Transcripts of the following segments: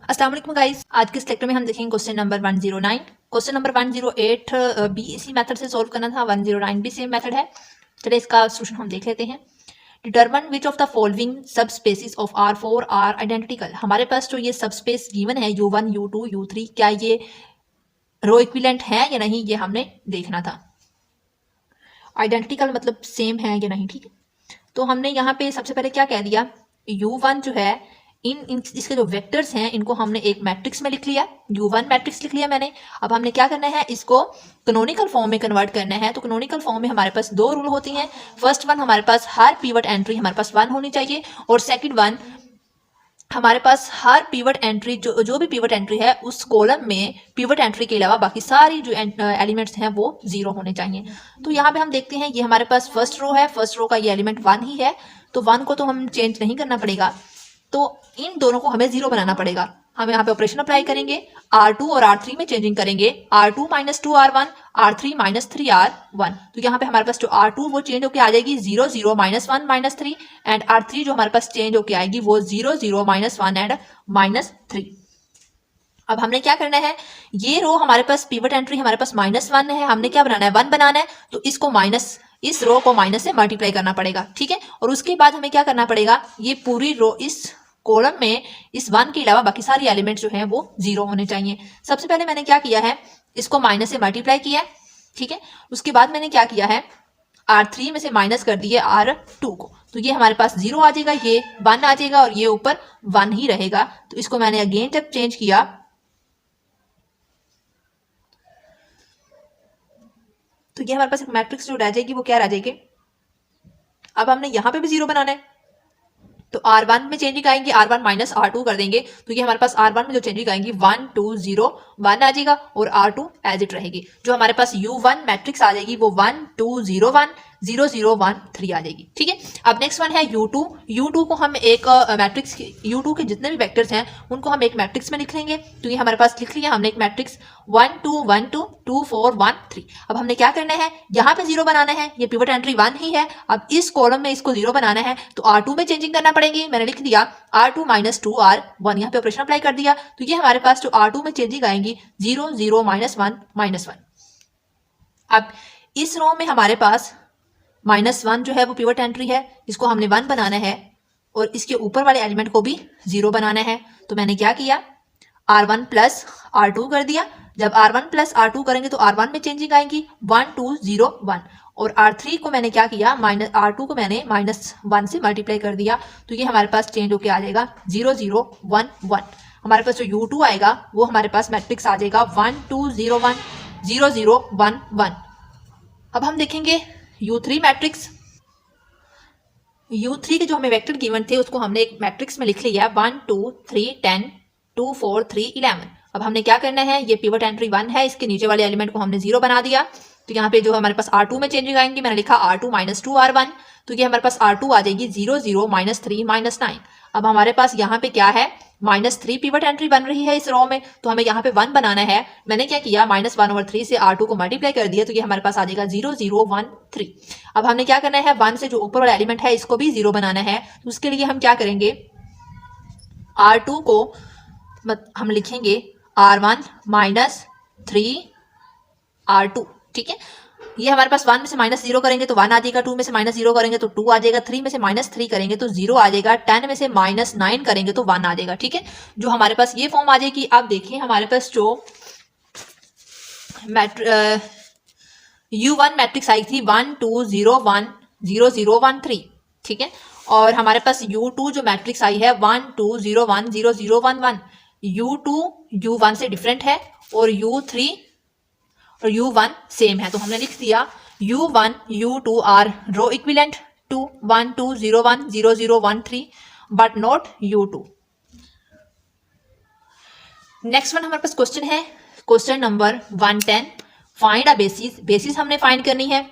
अस्सलाम वालेकुम गाइस, आज के इस लेक्चर में हम देखेंगे क्वेश्चन नंबर 109। क्वेश्चन नंबर 108 भी इसी मेथड से सॉल्व करना था, 109 भी सेम मेथड है। चलिए इसका सॉल्यूशन हम देख लेते हैं। Determine which of the following subspaces of R4 are identical. हमारे पास जो ये सब स्पेस गिवन है U1, U2, U3, क्या ये रो इक्विवेलेंट है या नहीं, ये हमने देखना था। आइडेंटिकल मतलब सेम है या नहीं, ठीक है। तो हमने यहाँ पे सबसे पहले क्या कह दिया, U1 जो है इन इसके जो वेक्टर्स हैं इनको हमने एक मैट्रिक्स में लिख लिया, U1 मैट्रिक्स लिख लिया मैंने। अब हमने क्या करना है, इसको कैनोनिकल फॉर्म में कन्वर्ट करना है। तो कैनोनिकल फॉर्म में हमारे पास दो रूल होती हैं। फर्स्ट वन, हमारे पास हर पिवट एंट्री हमारे पास 1 होनी चाहिए, और सेकंड वन, हमारे पास हर पिवट एंट्री जो भी पिवट एंट्री है उस कॉलम में पिवट एंट्री के अलावा बाकी सारी जो एलिमेंट्स हैं वो 0 होने चाहिए। तो यहाँ पे हम देखते हैं ये हमारे पास फर्स्ट रो है, फर्स्ट रो का ये एलिमेंट 1 ही है, तो 1 को तो हम चेंज नहीं करना पड़ेगा, तो इन दोनों को हमें 0 बनाना पड़ेगा। हम यहाँ पे ऑपरेशन अप्लाई करेंगे, R2 और R3 में चेंजिंग करेंगे, R2 - 2R1, R3 - 3R1। तो यहाँ पे हमारे पास जो R2 वो चेंज होके आ जाएगी 0 0 -1 -3, एंड R3 जो हमारे पास चेंज होके आएगी वो 0 0 -1 एंड -3। अब हमने क्या करना है, ये रो हमारे पास पिवट एंट्री हमारे पास -1 है, हमने क्या बनाना है, 1 बनाना है, तो इसको माइनस, इस रो को माइनस से मल्टीप्लाई करना पड़ेगा, ठीक है। और उसके बाद हमें क्या करना पड़ेगा, ये पूरी रो इस कॉलम में इस 1 के अलावा बाकी सारी एलिमेंट जो हैं वो 0 होने चाहिए। सबसे पहले मैंने क्या किया है, इसको माइनस से मल्टीप्लाई किया है, ठीक है। उसके बाद मैंने क्या किया है, R3 में से माइनस कर दिए R2 को, तो ये हमारे पास 0 आ जाएगा, ये 1 आ जाएगा और ये ऊपर 1 ही रहेगा। तो इसको मैंने अगेन जब चेंज किया तो ये हमारे पास एक मैट्रिक्स जो रह जाएगी वो क्या रह जाएगी। अब हमने यहाँ पे भी 0 बनाना है, तो R1 में चेंजिंग आएंगी, R1 - R2 कर देंगे, तो ये हमारे पास R1 में जो चेंजिंग आएंगी 1 2 0 1 आ जाएगा, और R2 एज इट रहेगी। जो हमारे पास U1 मैट्रिक्स आ जाएगी वो 1 2 0 1 0 0 1 3 आ जाएगी, ठीक है। अब नेक्स्ट वन है U2। U2 को हम एक मैट्रिक्स, U2 के जितने भी वेक्टर्स हैं उनको हम एक मैट्रिक्स में लिख लेंगे। तो ये हमारे पास लिख लिया हमने एक मैट्रिक्स 1 2 1 2 2 4 1 3। अब हमने क्या करना है, यहाँ पे 0 बनाना है, ये पिवट एंट्री 1 ही है। अब इस कॉलम में इसको 0 बनाना है, तो R2 में चेंजिंग करना पड़ेगी। मैंने लिख दिया R2 - 2R1, यहाँ पे ऑपरेशन अप्लाई कर दिया, तो ये हमारे पास जो R2 में चेंजिंग आएंगी 0 0 -1 -1। अब इस रो में हमारे पास -1 जो है वो पिवट एंट्री है, इसको हमने 1 बनाना है, और इसके ऊपर वाले एलिमेंट को भी 0 बनाना है। तो मैंने क्या किया, R1 + R2 कर दिया। जब R1 + R2 करेंगे तो R1 में चेंजिंग आएंगी 1 2 0 1, और R3 को मैंने क्या किया, R2 को मैंने -1 से मल्टीप्लाई कर दिया, तो ये हमारे पास चेंज होके आ जाएगा 0 0 1 1। हमारे पास जो U2 आएगा वो हमारे पास मैट्रिक्स आ जाएगा 1 2 0 1 0 0 1 1। अब हम देखेंगे U3 मैट्रिक्स। U3 के जो हमें वेक्टर गिवन थे उसको हमने एक मैट्रिक्स में लिख लिया 1 2 3 10 2 4 3 11। अब हमने क्या करना है, ये पिवट एंट्री 1 है, इसके नीचे वाले एलिमेंट को हमने 0 बना दिया। तो यहाँ पे जो हमारे पास R2 में चेंजिंग आएंगे, मैंने लिखा R2 - 2R1, तो ये हमारे पास R2 आ जाएगी 0 0 -3 -9। अब हमारे पास यहाँ पे क्या है, -3 पिवट एंट्री बन रही है इस रो में, तो हमें यहाँ पे 1 बनाना है। मैंने क्या किया, -1/3 से R2 को मल्टीप्लाई कर दिया, तो ये हमारे पास आ जाएगा 0 0 1 3। अब हमने क्या करना है, 1 से जो ऊपर वाला एलिमेंट है इसको भी 0 बनाना है। तो उसके लिए हम क्या करेंगे, R2 को हम लिखेंगे R1 - 3 R2, ठीक है। ये हमारे पास 1 में से -0 करेंगे तो 1 आ जाएगा, 2 में से -0 करेंगे तो 2 आ जाएगा, 3 में से -3 करेंगे तो 0 आ जाएगा, 10 में से -9 करेंगे तो 1 आ जाएगा, ठीक है। जो हमारे पास ये फॉर्म आ जाएगी। अब देखिए हमारे पास जो U1 मैट्रिक्स आई थी 1 2 0 1 0 0 1 3, ठीक है। और हमारे पास U2 जो मैट्रिक्स आई है 1 2 0 1 0 0 1 1। U2 U1 से डिफरेंट है, और U3 और U1 सेम है, तो हमने लिख दिया U1 U2 are row equivalent to 1 2 0 1 0 0 1 3 but not U2। Next one हमारे पास क्वेश्चन है, question number 110, find a basis. Basis हमने फाइंड करनी है।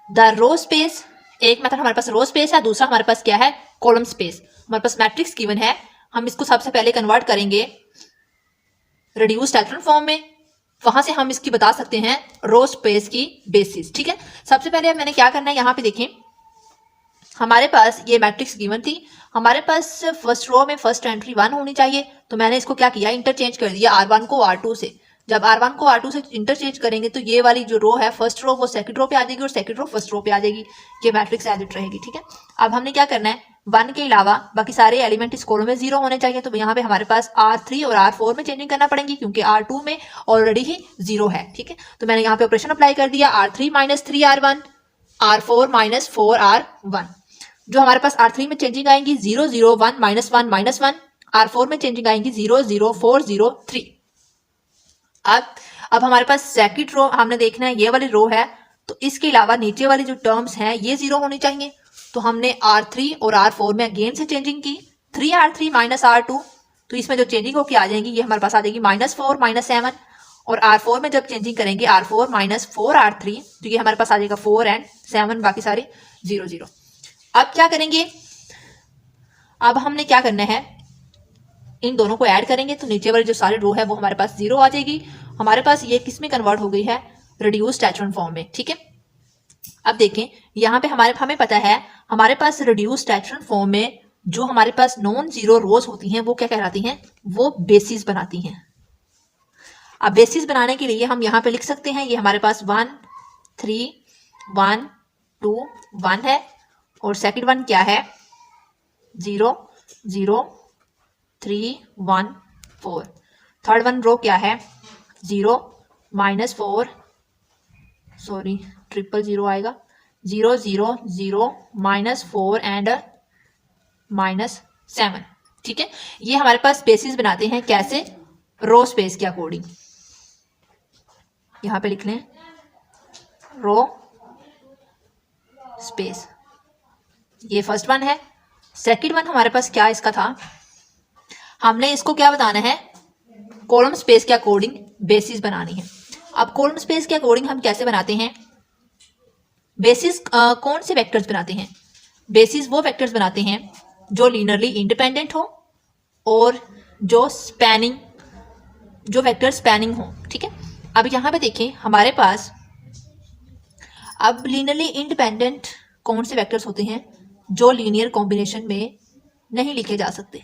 द रो स्पेस, एक मेथड हमारे पास रो स्पेस है, दूसरा हमारे पास क्या है, कॉलम स्पेस। हमारे पास मैट्रिक्स गिवन है, हम इसको सबसे पहले कन्वर्ट करेंगे रिड्यूस्ड एचेलॉन फॉर्म में, वहां से हम इसकी बता सकते हैं रो स्पेस की बेसिस, ठीक है। सबसे पहले मैंने क्या करना है, यहाँ पे देखें हमारे पास ये मैट्रिक्स गिवन थी, हमारे पास फर्स्ट रो में फर्स्ट एंट्री 1 होनी चाहिए, तो मैंने इसको क्या किया, इंटरचेंज कर दिया R1 को R2 से। जब R1 को R2 से इंटरचेंज करेंगे तो ये वाली जो रो है फर्स्ट रो वो सेकंड रो पे आ जाएगी और सेकंड रो फर्स्ट रो पे आ जाएगी, ये मैट्रिक्स एज इट रहेगी। ठीक है, अब हमने क्या करना है, 1 के अलावा बाकी सारे एलिमेंट इस कॉलम में 0 होने चाहिए, तो यहाँ पे हमारे पास R3 और R4 में चेंजिंग करना पड़ेगी क्योंकि R2 में ऑलरेडी ही 0 है। ठीक है, तो मैंने यहाँ पे ऑपरेशन अप्लाई कर दिया, R3 minus 3R1, R4 minus 4R1। जो हमारे पास R3 में चेंजिंग आएंगी 0 0 1 माइनस 1 माइनस 1, R4 में चेंजिंग आएंगी 0 0 4 0 3। अब हमारे पास सेकंड रो हमने देखना है, ये वाली रो है, तो इसके अलावा नीचे वाली जो टर्म्स हैं ये 0 होनी चाहिए। तो हमने R3 और R4 में अगेन से चेंजिंग की, 3R3 माइनस R2, तो इसमें जो चेंजिंग होकर आ जाएंगी ये हमारे पास आ जाएगी -4 -7, और R4 में जब चेंजिंग करेंगे R4 माइनस 4R3, तो ये हमारे पास आ जाएगा 4 एंड 7, बाकी सारे 0 0। अब क्या करेंगे, अब हमने क्या करना है, इन दोनों को ऐड करेंगे तो नीचे वाली जो सारी रो है वो हमारे पास 0 आ जाएगी। हमारे पास ये किस में कन्वर्ट हो गई है, रिड्यूस्ड एचेलॉन फॉर्म में। ठीक है, अब देखें यहाँ पे हमें पता है हमारे पास रिड्यूस्ड एचेलॉन फॉर्म में जो हमारे पास नॉन जीरो रोज होती हैं वो क्या कहलाती हैं, वो बेसिस बनाती हैं। अब बेसिस बनाने के लिए हम यहाँ पे लिख सकते हैं, ये हमारे पास 1 3 1 2 1 है, और सेकंड वन क्या है 0 0 3 1 4, थर्ड वन रो क्या है 0 -4, सॉरी 0 आएगा 0 0 0 -4 एंड -7। ठीक है, ये हमारे पास स्पेसिस बनाते हैं कैसे, रो स्पेस के अकॉर्डिंग। यहां पे लिख लें रो स्पेस, ये फर्स्ट वन है। सेकंड वन हमारे पास क्या इसका था, हमने इसको क्या बताना है, कॉलम स्पेस के अकॉर्डिंग बेसिस बनानी है। अब कॉलम स्पेस के अकॉर्डिंग हम कैसे बनाते हैं, बेसिस कौन से वेक्टर्स बनाते हैं, बेसिस वो वेक्टर्स बनाते हैं जो लीनियरली इंडिपेंडेंट हो और जो वेक्टर स्पैनिंग हो। ठीक है, अब यहाँ पे देखें हमारे पास अब लीनियरली इंडिपेंडेंट कौन से वेक्टर्स होते हैं जो लीनियर कॉम्बिनेशन में नहीं लिखे जा सकते।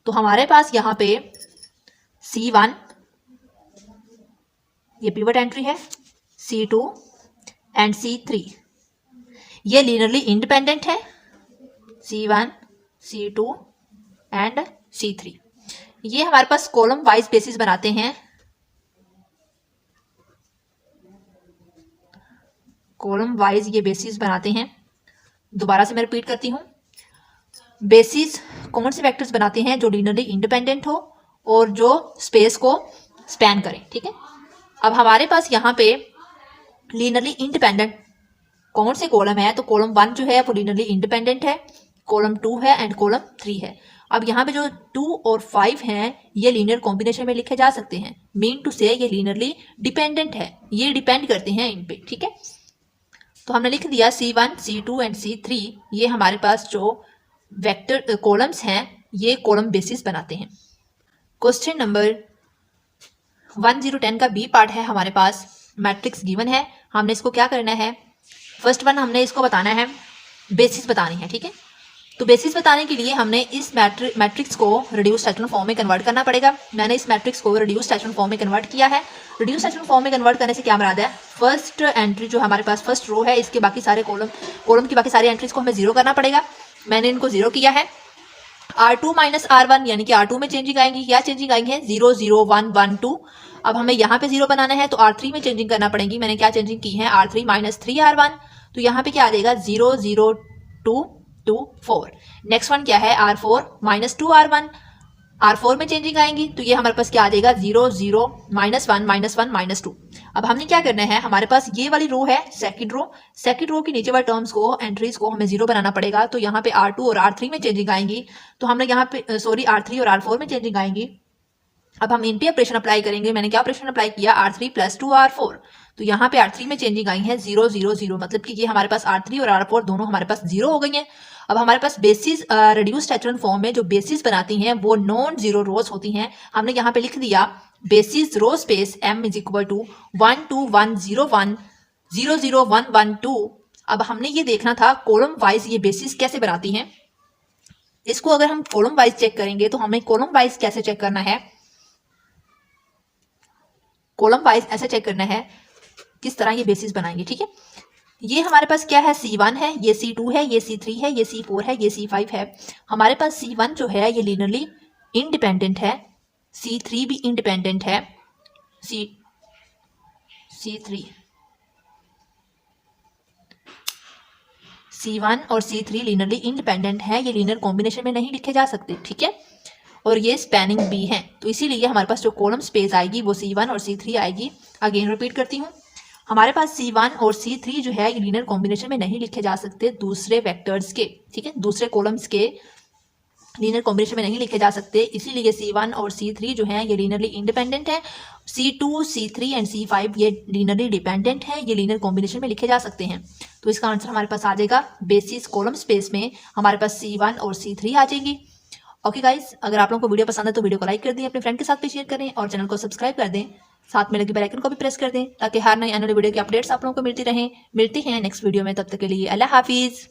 तो हमारे पास यहाँ पे C1 ये पिवट एंट्री है, C2 एंड C3 ये लीनियरली इंडिपेंडेंट है, C1 C2 एंड C3। ये हमारे पास कॉलम वाइज बेसिस बनाते हैं, कॉलम वाइज ये बेसिस बनाते हैं। दोबारा से मैं रिपीट करती हूँ, बेसिस कौन से वेक्टर्स बनाते हैं जो लीनियरली इंडिपेंडेंट हो और जो स्पेस को स्पैन करें। ठीक है, अब हमारे पास यहाँ पे लीनियरली इंडिपेंडेंट कौन से कॉलम है, तो कॉलम 1 जो है वो लीनियरली इंडिपेंडेंट है, कॉलम 2 है एंड कॉलम 3 है। अब यहाँ पे जो 2 और 5 हैं ये लीनियर कॉम्बिनेशन में लिखे जा सकते हैं, मीन टू से ये लीनियरली डिपेंडेंट है, ये डिपेंड करते हैं इन पे। ठीक है, तो हमने लिख दिया C1 C2 एंड C3 ये हमारे पास जो वेक्टर कॉलम्स हैं ये कॉलम बेसिस बनाते हैं। क्वेश्चन नंबर 1010 का बी पार्ट है, हमारे पास मैट्रिक्स गिवन है, हमने इसको क्या करना है, फर्स्ट वन हमने इसको बताना है, बेसिस बतानी है। ठीक है, तो बेसिस बताने के लिए हमने इस मैट्रिक्स को रिड्यूस्ड एचेलॉन फॉर्म में कन्वर्ट करना पड़ेगा। मैंने इस मैट्रिक्स को रिड्यूस्ड एचेलॉन फॉर्म में कन्वर्ट किया है। रिड्यूस्ड एचेलॉन फॉर्म में कन्वर्ट करने से क्या मुराद है, फर्स्ट एंट्री जो हमारे पास फर्स्ट रो है इसके बाकी सारे कॉलम की बाकी सारी एंट्रीज को हमें 0 करना पड़ेगा। मैंने इनको 0 किया है। R2 माइनस R1 यानी कि R2 में चेंजिंग आएंगी, क्या चेंजिंग आएंगी 0 0 1 1 2। अब हमें यहाँ पे 0 बनाना है तो R3 में चेंजिंग करना पड़ेगी। मैंने क्या चेंजिंग की है, R3 माइनस 3R1, तो यहाँ पे क्या आ जाएगा 0 0 2 2 4। नेक्स्ट वन क्या है R4 माइनस 2R1, R4 में चेंजिंग आएंगी तो ये हमारे पास क्या आ जाएगा 0 0 -1 -1 -2। अब हमने क्या करना है, हमारे पास ये वाली रो है सेकंड रो की नीचे वाले टर्म्स को एंट्रीज को हमें 0 बनाना पड़ेगा। तो यहाँ पे R2 और R3 में चेंजिंग आएंगी, तो हमने यहाँ पे R3 और R4 में चेंजिंग आएंगी। अब हम इन पे ऑपरेशन अप्लाई करेंगे। मैंने क्या ऑपरेशन अप्लाई किया, R3 + 2R4, तो यहाँ पे R3 में चेंजिंग आई है 0 0 0, मतलब कि ये हमारे पास R3 और R4 दोनों हमारे पास 0 हो गई हैं। अब हमारे पास बेसिस रिड्यूस्ड एचेलॉन फॉर्म में जो बेसिस बनाती हैं वो नॉन जीरो रोज होती हैं। हमने यहाँ पे लिख दिया बेसिस रो स्पेस M = 1 2 1 0 1 0 0 1 1 2। अब हमने ये देखना था कॉलम वाइज ये बेसिस कैसे बनाती हैं। इसको अगर हम कॉलम वाइज चेक करेंगे तो हमें कॉलम वाइज कैसे चेक करना है, कॉलम वाइज ऐसे चेक करना है किस तरह ये बेसिस बनाएंगे। ठीक है, ये हमारे पास क्या है, C1 है, ये C2 है, ये C3 है, ये C4 है, ये C5 है। हमारे पास C1 जो है ये लीनियरली इंडिपेंडेंट है, C3 भी इंडिपेंडेंट है, C1 और C3 लीनियरली इंडिपेंडेंट है, ये लीनियर कॉम्बिनेशन में नहीं लिखे जा सकते। ठीक है, और ये स्पैनिंग भी है, तो इसीलिए हमारे पास जो कॉलम स्पेस आएगी वो C1 और C3 आएगी। अगेन रिपीट करती हूँ, हमारे पास C1 और C3 जो है ये लीनियर कॉम्बिनेशन में नहीं लिखे जा सकते दूसरे वेक्टर्स के। ठीक है, दूसरे कॉलम्स के लीनियर कॉम्बिनेशन में नहीं लिखे जा सकते, इसीलिए C1 और C3 जो है ये लीनियरली इंडिपेंडेंट है। C2, C3 एंड C5 ये लीनियरली डिपेंडेंट है, ये लीनियर कॉम्बिनेशन में लिखे जा सकते हैं। तो इसका आंसर हमारे पास आ जाएगा बेसिस कॉलम स्पेस में हमारे पास C1 और C3 आ जाएगी। ओके गाइस, अगर आप लोगों को वीडियो पसंद है तो वीडियो को लाइक कर दें, अपने फ्रेंड के साथ भी शेयर करें और चैनल को सब्सक्राइब कर दें, साथ में लगे बेल आइकन को भी प्रेस कर दें ताकि हर नई आने वाली वीडियो की अपडेट्स आप लोगों को मिलती रहें। मिलती हैं नेक्स्ट वीडियो में, तब तक के लिए अल्लाह हाफिज़।